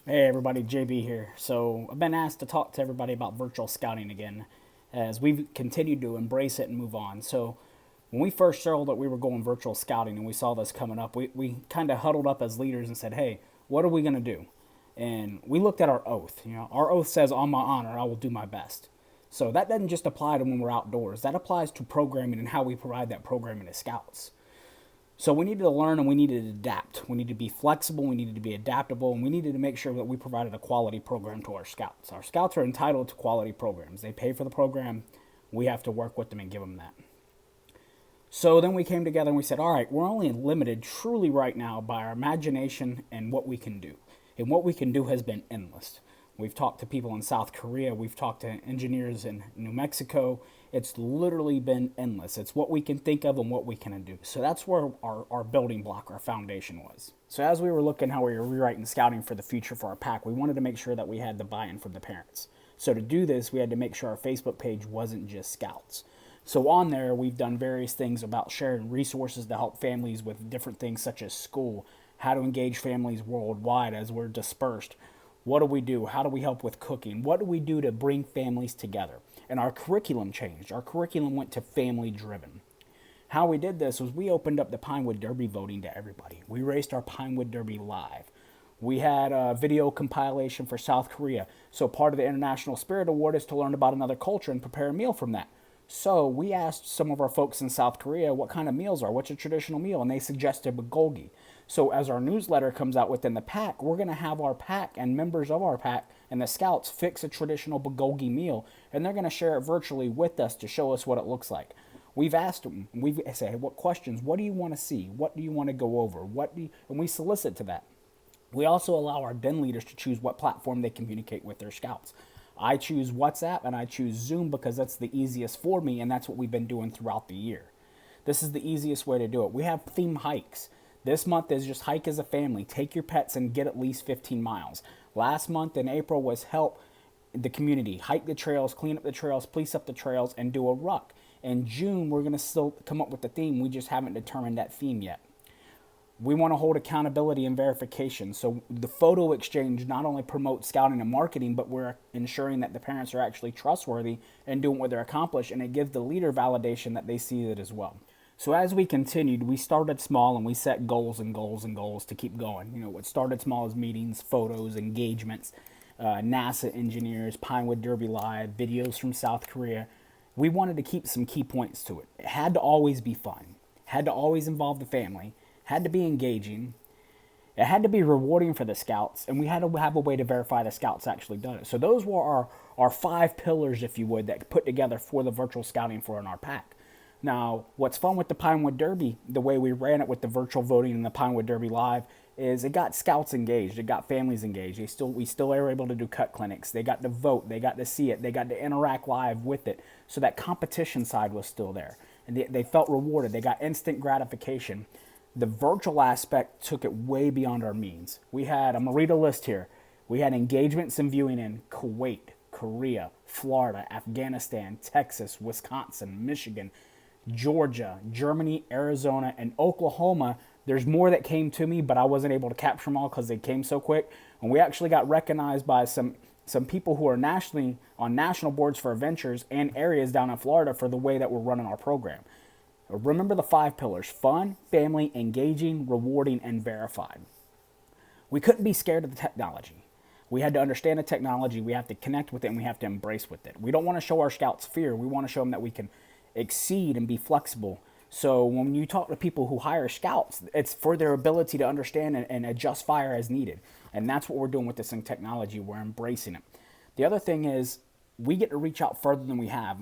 Hey everybody, JB here. So I've been asked to talk to everybody about virtual scouting again as we've continued to embrace it and move on. So when we first showed that we were going virtual scouting and we saw this coming up, we kind of huddled up as leaders and said, hey, what are we going to do? And we looked at our oath. Our oath says, on my honor, I will do my best. So that doesn't just apply to when we're outdoors. That applies to programming and how we provide that programming to scouts. So we needed to learn and we needed to adapt. We needed to be flexible, we needed to be adaptable, and we needed to make sure that we provided a quality program to our scouts. Our scouts are entitled to quality programs. They pay for the program. We have to work with them and give them that. So then we came together and we said, all right, we're only limited truly right now by our imagination and what we can do. And what we can do has been endless. We've talked to people in South Korea, we've talked to engineers in New Mexico. It's literally been endless. It's what we can think of and what we can do. So that's where our building block, our foundation was. So as we were looking how we were rewriting scouting for the future for our pack, we wanted to make sure that we had the buy-in from the parents. So to do this, we had to make sure our Facebook page wasn't just scouts. So on there, we've done various things about sharing resources to help families with different things such as school, how to engage families worldwide as we're dispersed. What do we do? How do we help with cooking? What do we do to bring families together? And our curriculum changed. Our curriculum went to family driven. How we did this was we opened up the Pinewood Derby voting to everybody. We raced our Pinewood Derby live. We had a video compilation for South Korea. So part of the International Spirit Award is to learn about another culture and prepare a meal from that. So we asked some of our folks in South Korea what kind of meals are, what's a traditional meal, and they suggested bulgogi. So as our newsletter comes out within the pack, we're going to have our pack and members of our pack and the scouts fix a traditional bulgogi meal, and they're going to share it virtually with us to show us what it looks like. We've asked them, we've said, what questions, what do you want to see, what do you want to go over, and we solicit to that. We also allow our den leaders to choose what platform they communicate with their scouts. I choose WhatsApp and I choose Zoom because that's the easiest for me, and that's what we've been doing throughout the year. This is the easiest way to do it. We have theme hikes. This month is just hike as a family. Take your pets and get at least 15 miles. Last month in April was help the community, hike the trails, clean up the trails, police up the trails, and do a ruck. In June, we're going to still come up with the theme. We just haven't determined that theme yet. We want to hold accountability and verification. So the photo exchange not only promotes scouting and marketing, but we're ensuring that the parents are actually trustworthy and doing what they're accomplished, and it gives the leader validation that they see it as well. So as we continued, we started small and we set goals and goals and goals to keep going. What started small as meetings, photos, engagements, NASA engineers, Pinewood Derby Live, videos from South Korea. We wanted to keep some key points to it. It had to always be fun, had to always involve the family, had to be engaging, it had to be rewarding for the scouts, and we had to have a way to verify the scouts actually done it. So those were our five pillars, if you would, that put together for the virtual scouting for in our pack. Now, what's fun with the Pinewood Derby, the way we ran it with the virtual voting and the Pinewood Derby Live, is it got scouts engaged, it got families engaged. We still were able to do cut clinics. They got to vote, they got to see it, they got to interact live with it. So that competition side was still there, and they felt rewarded. They got instant gratification. The virtual aspect took it way beyond our means. I'm gonna read a list here. We had engagements and viewing in Kuwait, Korea, Florida, Afghanistan, Texas, Wisconsin, Michigan, Georgia, Germany, Arizona, and Oklahoma. There's more that came to me, but I wasn't able to capture them all because they came so quick. And we actually got recognized by some people who are nationally on national boards for adventures and areas down in Florida for the way that we're running our program. Remember the five pillars: fun, family, engaging, rewarding, and verified. We couldn't be scared of the technology. We had to understand the technology, we have to connect with it, and we have to embrace with it. We don't want to show our scouts fear. We want to show them that we can exceed and be flexible. So when you talk to people who hire scouts, it's for their ability to understand and adjust fire as needed. And that's what we're doing with this in technology. We're embracing it. The other thing is we get to reach out further than we have.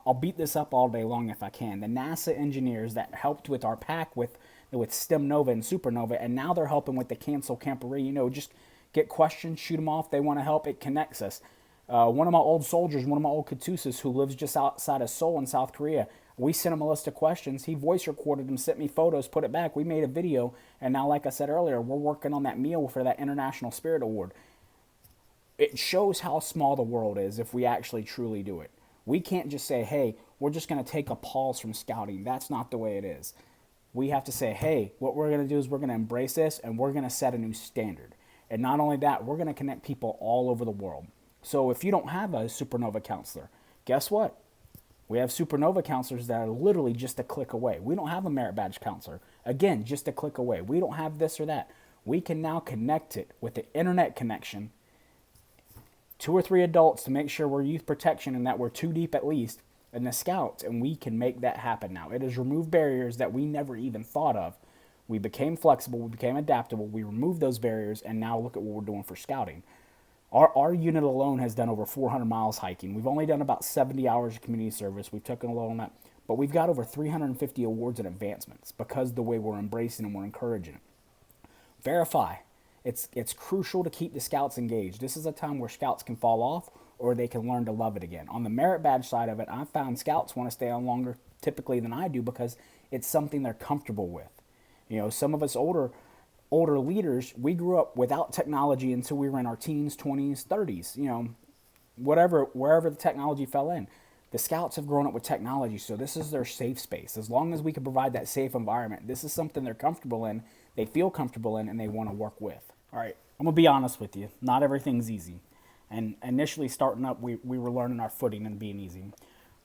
I'll beat this up all day long if I can. The NASA engineers that helped with our pack with STEM Nova and Supernova, and now they're helping with the Cancel Camporee. Just get questions, shoot them off. They want to help. It connects us. One of my old soldiers, one of my old Katusis who lives just outside of Seoul in South Korea, we sent him a list of questions. He voice recorded them, sent me photos, put it back. We made a video, and now, like I said earlier, we're working on that meal for that International Spirit Award. It shows how small the world is if we actually truly do it. We can't just say, hey, we're just going to take a pause from scouting. That's not the way it is. We have to say, hey, what we're going to do is we're going to embrace this and we're going to set a new standard. And not only that, we're going to connect people all over the world. So if you don't have a Supernova counselor, guess what? We have Supernova counselors that are literally just a click away. We don't have a merit badge counselor. Again, just a click away. We don't have this or that. We can now connect it with the internet connection, 2 or 3 adults to make sure we're youth protection and that we're 2 deep at least, and the scouts, and we can make that happen now. It has removed barriers that we never even thought of. We became flexible, we became adaptable, we removed those barriers, and now look at what we're doing for scouting. Our unit alone has done over 400 miles hiking. We've only done about 70 hours of community service. We've taken a load on that. But we've got over 350 awards and advancements because of the way we're embracing and we're encouraging it. Verify. It's crucial to keep the scouts engaged. This is a time where scouts can fall off or they can learn to love it again. On the merit badge side of it, I've found scouts want to stay on longer typically than I do because it's something they're comfortable with. You know, some of us older leaders, we grew up without technology until we were in our teens, 20s, 30s, you know, wherever the technology fell in. The scouts have grown up with technology, so this is their safe space. As long as we can provide that safe environment, this is something they're comfortable in, they feel comfortable in, and they want to work with. All right, I'm going to be honest with you. Not everything's easy. And initially starting up, we were learning our footing and being easy.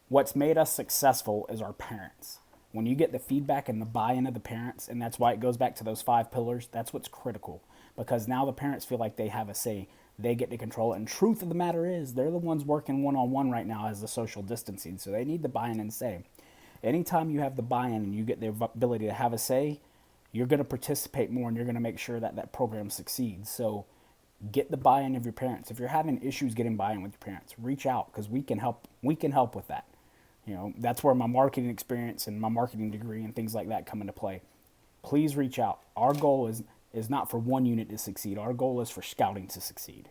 What's made us successful is our parents. When you get the feedback and the buy-in of the parents, and that's why it goes back to those 5 pillars, that's what's critical. Because now the parents feel like they have a say. They get to control it. And truth of the matter is, they're the ones working one-on-one right now as the social distancing. So they need the buy-in and say. Anytime you have the buy-in and you get the ability to have a say, you're going to participate more and you're going to make sure that that program succeeds. So get the buy-in of your parents. If you're having issues getting buy-in with your parents, reach out because we can help. We can help with that. You know, that's where my marketing experience and my marketing degree and things like that come into play. Please reach out. Our goal is not for one unit to succeed. Our goal is for scouting to succeed.